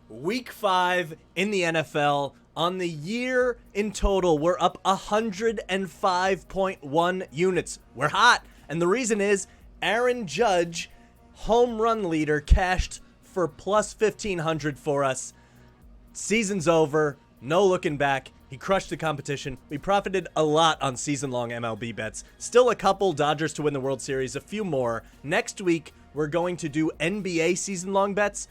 Week 5 in the NFL. On the year in total, we're up 105.1 units. We're hot. And the reason is Aaron Judge, home run leader, cashed for plus 1,500 for us. Season's over. No looking back. He crushed the competition. We profited a lot on season-long MLB bets. Still a couple Dodgers to win the World Series, a few more. Next week, we're going to do NBA season-long bets,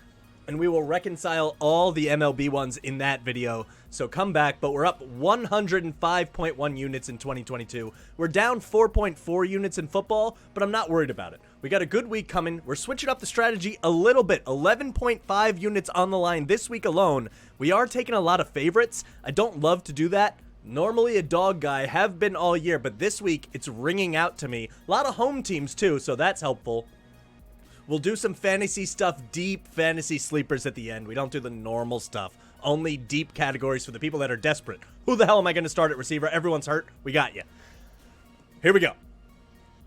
and we will reconcile all the MLB ones in that video. So come back, but we're up 105.1 units in 2022. We're down 4.4 units in football, but I'm not worried about it. We got a good week coming. We're switching up the strategy a little bit. 11.5 units on the line this week alone. We are taking a lot of favorites. I don't love to do that. Normally a dog guy, have been all year, but this week it's ringing out to me. A lot of home teams too, so that's helpful. We'll do some fantasy stuff, deep fantasy sleepers at the end. We don't do the normal stuff. Only deep categories for the people that are desperate. Who the hell am I going to start at receiver? Everyone's hurt. We got you. Here we go.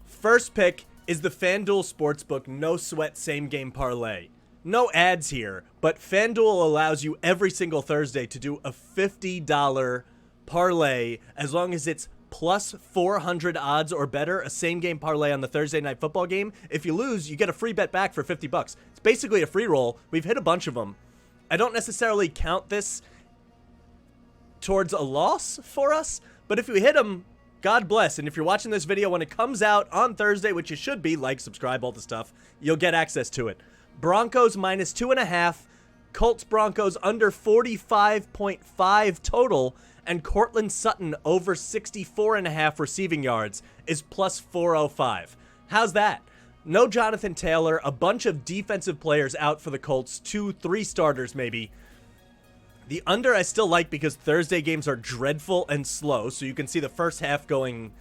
First pick is the FanDuel Sportsbook No Sweat Same Game Parlay. No ads here, but FanDuel allows you every single Thursday to do a $50 parlay as long as it's plus 400 odds or better, a same game parlay on the Thursday night football game. If you lose, you get a free bet back for $50. It's basically a free roll. We've hit a bunch of them. I don't necessarily count this towards a loss for us, but if we hit them, God bless. And if you're watching this video when it comes out on Thursday, which you should be, like, subscribe, all the stuff, you'll get access to it. Broncos minus 2.5, Colts Broncos under 45.5 total, and Cortland Sutton over 64.5 receiving yards is plus 405. How's that? No Jonathan Taylor, a bunch of defensive players out for the Colts, 2-3 starters maybe. The under I still like because Thursday games are dreadful and slow, so you can see the first half going,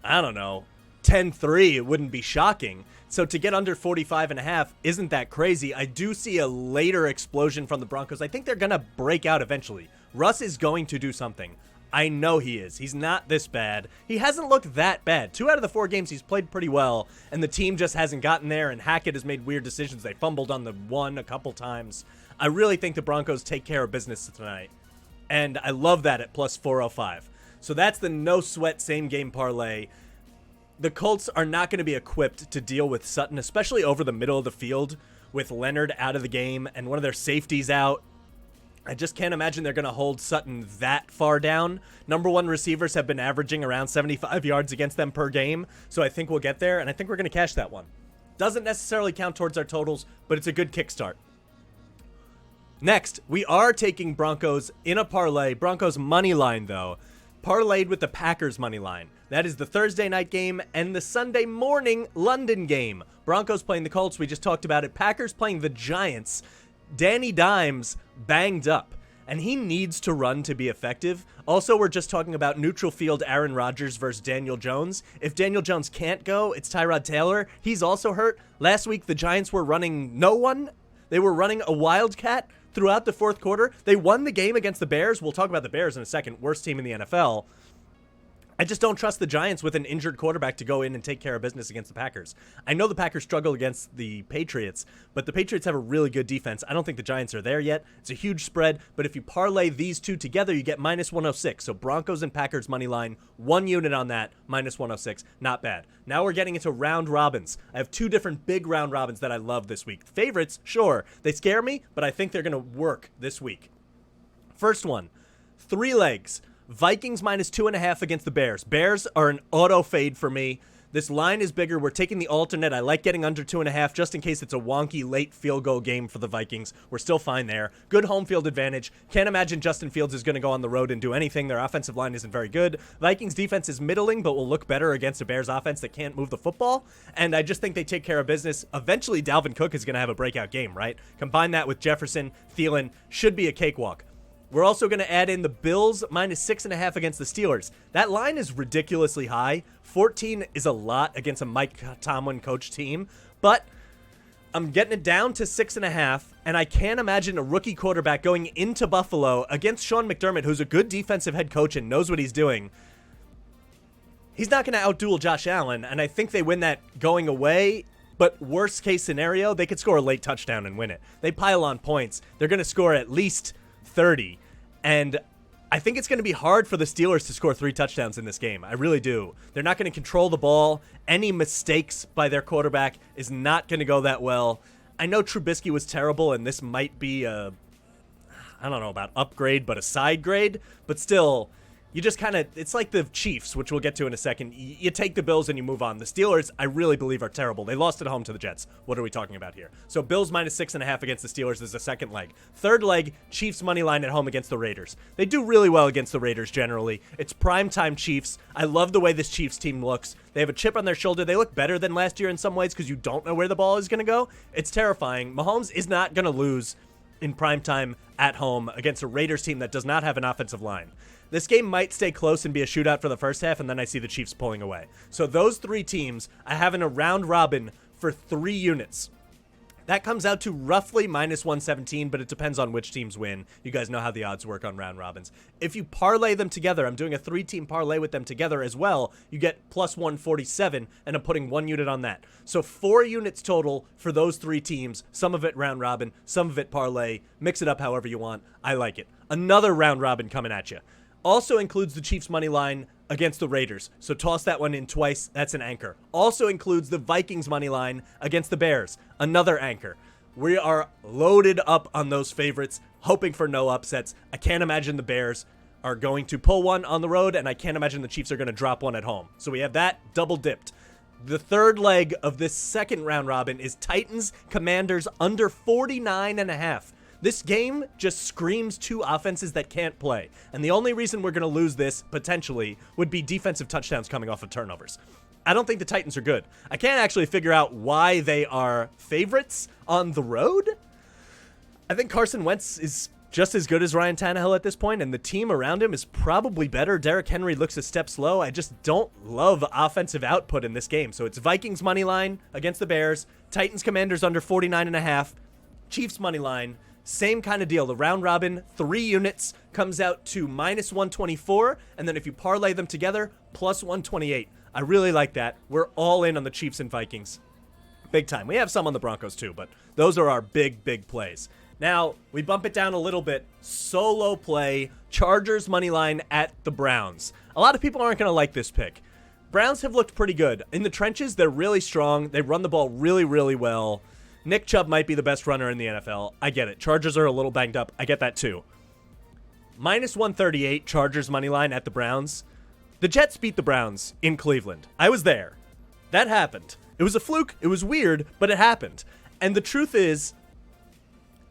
I don't know, 10-3, it wouldn't be shocking. So to get under 45.5 isn't that crazy. I do see a later explosion from the Broncos. I think they're going to break out eventually. Russ is going to do something. I know he is. He's not this bad. He hasn't looked that bad. 2 out of the 4 games he's played pretty well, and the team just hasn't gotten there, and Hackett has made weird decisions. They fumbled on the one a couple times. I really think the Broncos take care of business tonight, and I love that at plus 405. So that's the no sweat same game parlay. The Colts are not going to be equipped to deal with Sutton, especially over the middle of the field with Leonard out of the game and one of their safeties out. I just can't imagine they're going to hold Sutton that far down. Number 1 receivers have been averaging around 75 yards against them per game, so I think we'll get there, and I think we're going to cash that one. Doesn't necessarily count towards our totals, but it's a good kickstart. Next, we are taking Broncos in a parlay. Broncos money line, though, parlayed with the Packers money line. That is the Thursday night game and the Sunday morning London game. Broncos playing the Colts, we just talked about it. Packers playing the Giants. Danny Dimes banged up, and he needs to run to be effective. Also, we're just talking about neutral field Aaron Rodgers versus Daniel Jones. If Daniel Jones can't go, it's Tyrod Taylor. He's also hurt. Last week, the Giants were running no one. They were running a wildcat throughout the fourth quarter. They won the game against the Bears. We'll talk about the Bears in a second. Worst team in the NFL. I just don't trust the Giants with an injured quarterback to go in and take care of business against the Packers. I know the Packers struggle against the Patriots, but the Patriots have a really good defense. I don't think the Giants are there yet. It's a huge spread, but if you parlay these two together, you get minus 106. So Broncos and Packers money line, 1 unit on that, minus 106. Not bad. Now we're getting into round robins. I have 2 different big round robins that I love this week. Favorites, sure, they scare me, but I think they're going to work this week. First one, 3 legs. Vikings minus 2.5 against the Bears. Bears are an auto fade for me. This line is bigger. We're taking the alternate. I like getting under 2.5 just in case it's a wonky late field goal game for the Vikings. We're still fine there. Good home field advantage. Can't imagine Justin Fields is going to go on the road and do anything. Their offensive line isn't very good. Vikings defense is middling, but will look better against a Bears offense that can't move the football. And I just think they take care of business. Eventually, Dalvin Cook is going to have a breakout game, right? Combine that with Jefferson, Thielen, should be a cakewalk. We're also going to add in the Bills minus 6.5 against the Steelers. That line is ridiculously high. 14 is a lot against a Mike Tomlin coach team, but I'm getting it down to 6.5, and I can't imagine a rookie quarterback going into Buffalo against Sean McDermott, who's a good defensive head coach and knows what he's doing. He's not going to outduel Josh Allen, and I think they win that going away. But worst case scenario, they could score a late touchdown and win it. They pile on points. They're going to score at least 30. And I think it's going to be hard for the Steelers to score 3 touchdowns in this game. I really do. They're not going to control the ball. Any mistakes by their quarterback is not going to go that well. I know Trubisky was terrible, and this might be a, I don't know about upgrade, but a side grade. But still, you just kind of, it's like the Chiefs, which we'll get to in a second. You take the Bills and you move on. The Steelers, I really believe, are terrible. They lost at home to the Jets. What are we talking about here? So Bills minus 6.5 against the Steelers is the second leg. Third leg, Chiefs money line at home against the Raiders. They do really well against the Raiders generally. It's primetime Chiefs. I love the way this Chiefs team looks. They have a chip on their shoulder. They look better than last year in some ways because you don't know where the ball is going to go. It's terrifying. Mahomes is not going to lose in primetime at home against a Raiders team that does not have an offensive line. This game might stay close and be a shootout for the first half, and then I see the Chiefs pulling away. So those 3 teams, I have in a round robin for 3 units. That comes out to roughly minus 117, but it depends on which teams win. You guys know how the odds work on round robins. If you parlay them together, I'm doing a 3-team parlay with them together as well, you get plus 147, and I'm putting 1 unit on that. So 4 units total for those 3 teams, some of it round robin, some of it parlay. Mix it up however you want. I like it. Another round robin coming at you. Also includes the Chiefs money line against the Raiders. So toss that one in twice. That's an anchor. Also includes the Vikings money line against the Bears. Another anchor. We are loaded up on those favorites, hoping for no upsets. I can't imagine the Bears are going to pull one on the road, and I can't imagine the Chiefs are going to drop one at home. So we have that double dipped. The third leg of this second round robin is Titans Commanders under 49.5. This game just screams 2 offenses that can't play. And the only reason we're going to lose this, potentially, would be defensive touchdowns coming off of turnovers. I don't think the Titans are good. I can't actually figure out why they are favorites on the road. I think Carson Wentz is just as good as Ryan Tannehill at this point, and the team around him is probably better. Derrick Henry looks a step slow. I just don't love offensive output in this game. So it's Vikings money line against the Bears, Titans Commanders under 49.5, Chiefs money line. Same kind of deal. The round robin, 3 units, comes out to minus 124, and then if you parlay them together, plus 128. I really like that. We're all in on the Chiefs and Vikings. Big time. We have some on the Broncos too, but those are our big plays. Now, we bump it down a little bit. Solo play, Chargers money line at the Browns. A lot of people aren't going to like this pick. Browns have looked pretty good. In the trenches, they're really strong. They run the ball really well. Nick Chubb might be the best runner in the NFL. I get it. Chargers are a little banged up. I get that too. Minus 138, Chargers money line at the Browns. The Jets beat the Browns in Cleveland. I was there. That happened. It was a fluke. It was weird, but it happened. And the truth is,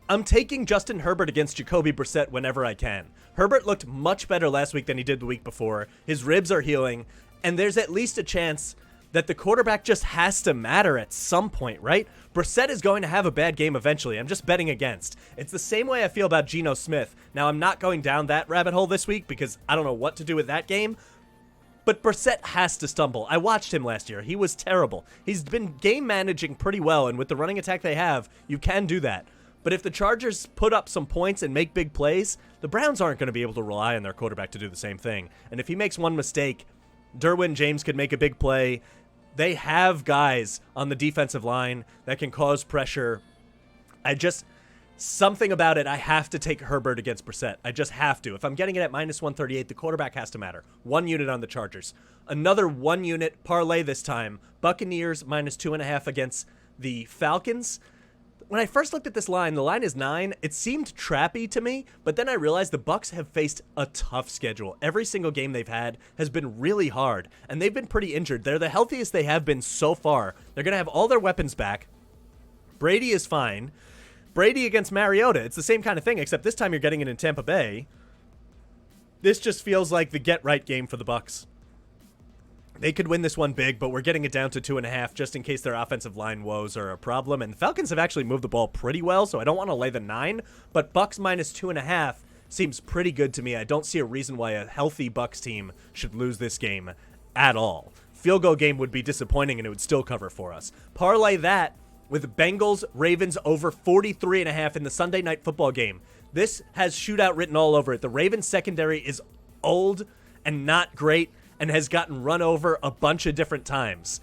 I'm taking Justin Herbert against Jacoby Brissett whenever I can. Herbert looked much better last week than he did the week before. His ribs are healing, and there's at least a chance that the quarterback just has to matter at some point, right? Brissett is going to have a bad game eventually. I'm just betting against. It's the same way I feel about Geno Smith. Now, I'm not going down that rabbit hole this week because I don't know what to do with that game, but Brissett has to stumble. I watched him last year. He was terrible. He's been game managing pretty well, and with the running attack they have, you can do that. But if the Chargers put up some points and make big plays, the Browns aren't going to be able to rely on their quarterback to do the same thing. And if he makes one mistake, Derwin James could make a big play. They have guys on the defensive line that can cause pressure. Something about it, I have to take Herbert against Brissett. I just have to. If I'm getting it at minus 138, the quarterback has to matter. 1 unit on the Chargers. Another 1 unit parlay this time. Buccaneers minus 2.5 against the Falcons. When I first looked at this line, the line is 9. It seemed trappy to me, but then I realized the Bucs have faced a tough schedule. Every single game they've had has been really hard, and they've been pretty injured. They're the healthiest they have been so far. They're going to have all their weapons back. Brady is fine. Brady against Mariota, it's the same kind of thing, except this time you're getting it in Tampa Bay. This just feels like the get-right game for the Bucs. They could win this one big, but we're getting it down to 2.5 just in case their offensive line woes are a problem. And the Falcons have actually moved the ball pretty well, so I don't want to lay the 9. But Bucs minus 2.5 seems pretty good to me. I don't see a reason why a healthy Bucs team should lose this game at all. Field goal game would be disappointing, and it would still cover for us. Parlay that with Bengals Ravens over 43.5 in the Sunday Night Football game. This has shootout written all over it. The Ravens secondary is old and not great, and has gotten run over a bunch of different times.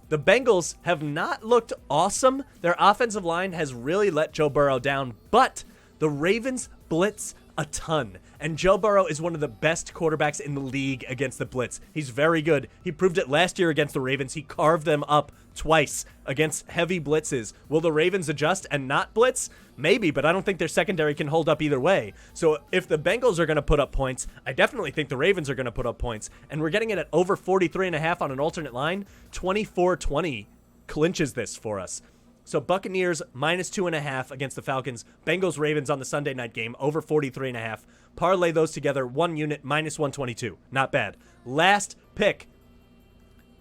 The Bengals have not looked awesome. Their offensive line has really let Joe Burrow down, but the Ravens blitz a ton. And Joe Burrow is one of the best quarterbacks in the league against the blitz. He's very good. He proved it last year against the Ravens. He carved them up twice against heavy blitzes. Will the Ravens adjust and not blitz? Maybe, but I don't think their secondary can hold up either way. So if the Bengals are going to put up points, I definitely think the Ravens are going to put up points. And we're getting it at over 43.5 on an alternate line. 24-20 clinches this for us. So Buccaneers minus 2.5 against the Falcons. Bengals Ravens on the Sunday night game over 43.5. Parlay those together, 1 unit minus 122. Not bad. Last pick,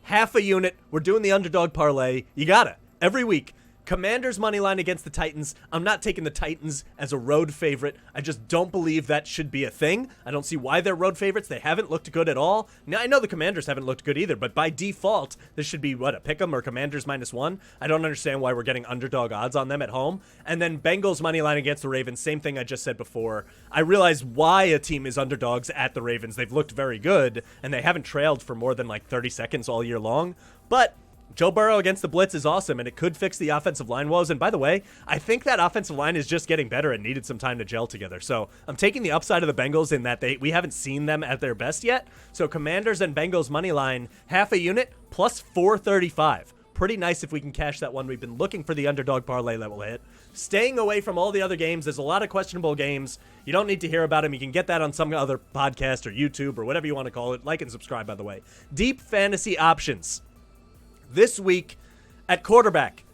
half a unit. We're doing the underdog parlay. You got it every week. Commanders money line against the Titans. I'm not taking the Titans as a road favorite. I just don't believe that should be a thing. I don't see why they're road favorites. They haven't looked good at all. Now, I know the Commanders haven't looked good either, but by default, this should be, a pick 'em or Commanders -1? I don't understand why we're getting underdog odds on them at home. And then Bengals money line against the Ravens. Same thing I just said before. I realize why a team is underdogs at the Ravens. They've looked very good, and they haven't trailed for more than 30 seconds all year long. But Joe Burrow against the blitz is awesome, and it could fix the offensive line woes. And by the way, I think that offensive line is just getting better and needed some time to gel together. So I'm taking the upside of the Bengals in that we haven't seen them at their best yet. So Commanders and Bengals money line, half a unit, plus 435. Pretty nice if we can cash that one. We've been looking for the underdog parlay that will hit. Staying away from all the other games. There's a lot of questionable games. You don't need to hear about them. You can get that on some other podcast or YouTube or whatever you want to call it. Like and subscribe, by the way. Deep fantasy options. This week at quarterback,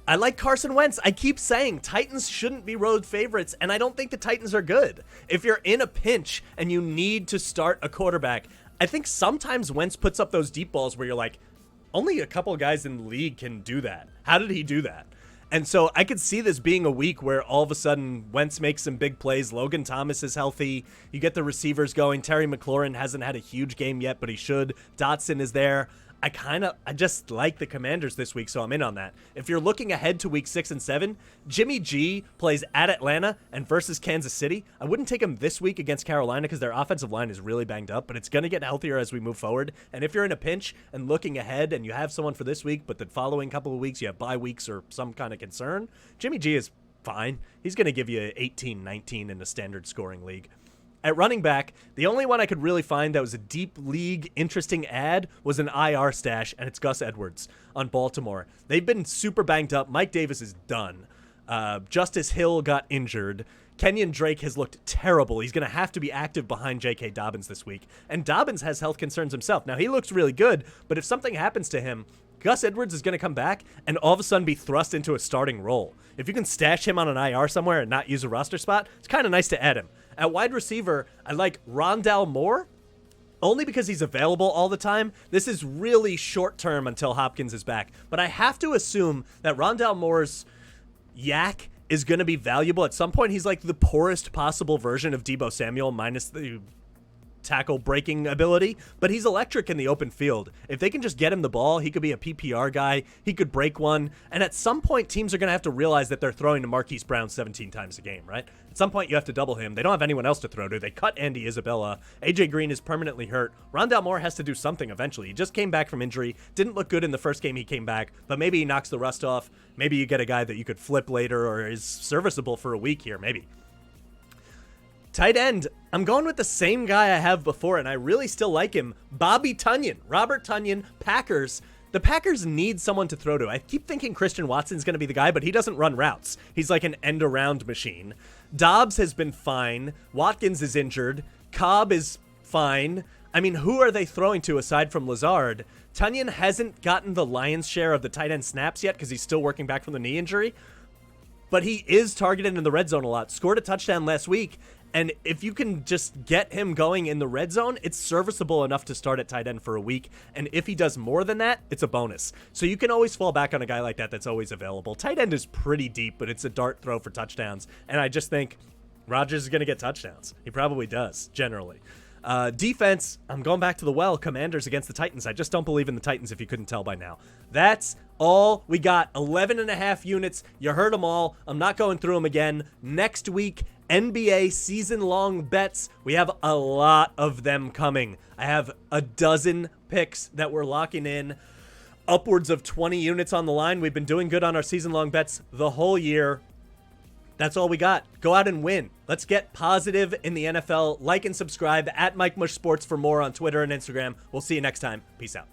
I like Carson Wentz. I keep saying Titans shouldn't be road favorites, and I don't think the Titans are good. If you're in a pinch and you need to start a quarterback, I think sometimes Wentz puts up those deep balls where you're like, only a couple guys in the league can do that. How did he do that? And so I could see this being a week where all of a sudden Wentz makes some big plays. Logan Thomas is healthy. You get the receivers going. Terry McLaurin hasn't had a huge game yet, but he should. Dotson is there. I just like the Commanders this week, so I'm in on that. If you're looking ahead to week 6 and 7, Jimmy G plays at Atlanta and versus Kansas City. I wouldn't take him this week against Carolina because their offensive line is really banged up, but it's going to get healthier as we move forward. And if you're in a pinch and looking ahead and you have someone for this week, but the following couple of weeks you have bye weeks or some kind of concern, Jimmy G is fine. He's going to give you 18-19 in a standard scoring league. At running back, the only one I could really find that was a deep league interesting ad was an IR stash, and it's Gus Edwards on Baltimore. They've been super banged up. Mike Davis is done. Justice Hill got injured. Kenyon Drake has looked terrible. He's going to have to be active behind J.K. Dobbins this week. And Dobbins has health concerns himself. Now, he looks really good, but if something happens to him, Gus Edwards is going to come back and all of a sudden be thrust into a starting role. If you can stash him on an IR somewhere and not use a roster spot, it's kind of nice to add him. At wide receiver, I like Rondale Moore, only because he's available all the time. This is really short term until Hopkins is back. But I have to assume that Rondale Moore's yak is going to be valuable. At some point, he's like the poorest possible version of Deebo Samuel minus the tackle breaking ability, but he's electric in the open field. If they can just get him the ball, he could be a PPR guy. He could break one. And at some point, teams are going to have to realize that they're throwing to Marquise Brown 17 times a game, right? At some point, you have to double him. They don't have anyone else to throw to. They cut Andy Isabella. AJ Green is permanently hurt. Rondale Moore has to do something eventually. He just came back from injury. Didn't look good in the first game he came back, but maybe he knocks the rust off. Maybe you get a guy that you could flip later or is serviceable for a week here, maybe. Tight end, I'm going with the same guy I have before, and I really still like him. Bobby Tonyan, Robert Tonyan, Packers. The Packers need someone to throw to. I keep thinking Christian Watson's going to be the guy, but he doesn't run routes. He's like an end-around machine. Dobbs has been fine. Watkins is injured. Cobb is fine. I mean, who are they throwing to aside from Lazard? Tonyan hasn't gotten the lion's share of the tight end snaps yet because he's still working back from the knee injury, but he is targeted in the red zone a lot. Scored a touchdown last week. And if you can just get him going in the red zone, it's serviceable enough to start at tight end for a week. And if he does more than that, it's a bonus. So you can always fall back on a guy like that that's always available. Tight end is pretty deep, but it's a dart throw for touchdowns. And I just think Rodgers is going to get touchdowns. He probably does, generally. Defense, I'm going back to the well. Commanders against the Titans. I just don't believe in the Titans if you couldn't tell by now. That's all we got. 11.5 units. You heard them all. I'm not going through them again. Next week, NBA season-long bets. We have a lot of them coming. I have a dozen picks that we're locking in. upwards of 20 units on the line. We've been doing good on our season-long bets the whole year. That's all we got. Go out and win. Let's get positive in the NFL. Like and subscribe at MikeTheMush Sports for more on Twitter and Instagram. We'll see you next time. Peace out.